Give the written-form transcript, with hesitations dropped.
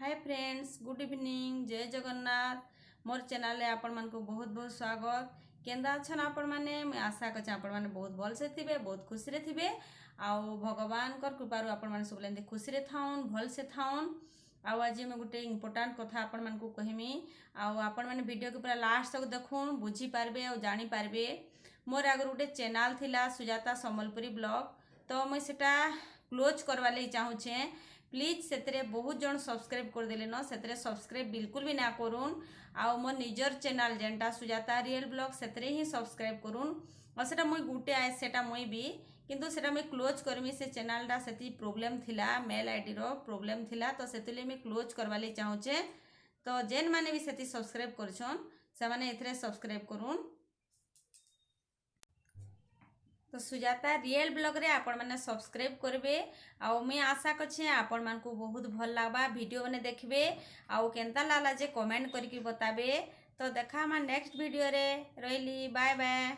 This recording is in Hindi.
हाय फ्रेंड्स, गुड इवनिंग, जय जगन्नाथ। मोर चैनल रे आपण मन को बहुत बहुत स्वागत। केंदा अछन आपण माने? मैं आशा करछे आपण माने बहुत भल से थिबे, बहुत खुशी रे थिबे। आउ भगवान कर कृपारु आपण माने सब लेंदे खुशी रे थाउन, भल से थाउन। आउ आज मैं गोटे इंपोर्टेंट कथा आपण मन को कहमी। आउ आपण माने वीडियो के पूरा लास्ट तक देखुन, बुझी पारबे और जानी पारबे। मोर आगर गोटे चैनल थिला सुजाता सम्बलपुरी ब्लॉग, तो मैं सेटा क्लोज करवा लई चाहूछे। प्लीज से बहुत जन सब्सक्राइब कर देले न, से सब्सक्राइब बिल्कुल भी ना करूँ। आउ मो निजर चैनल जेनटा सुजाता रियल ब्लॉग से ही सब्सक्राइब करूँ। और सेटा मुई गुटे आए सेटा मुई भी किंतु सेटा मैं क्लोज करमी। से चैनलटा से प्रोब्लेम थिला, मेल आईडी रो प्रोब्लेम थिला, तो से मैं क्लोज करवा लई चाहूचे। तो जेन माने भी से सब्सक्राइब करछन से माने एथरे सब्सक्राइब करूँ। तो सुजाता रियल ब्लॉग रे आपण मैंने सब्सक्राइब करेंगे। आउ मैं आशा करछे आपण मान को बहुत भल लागबा वीडियो मैंने देखबे। आउ केनता लागला जे कमेंट करके बताबे। तो देखा नेक्स्ट वीडियो रे। रहिली, बाय बाय।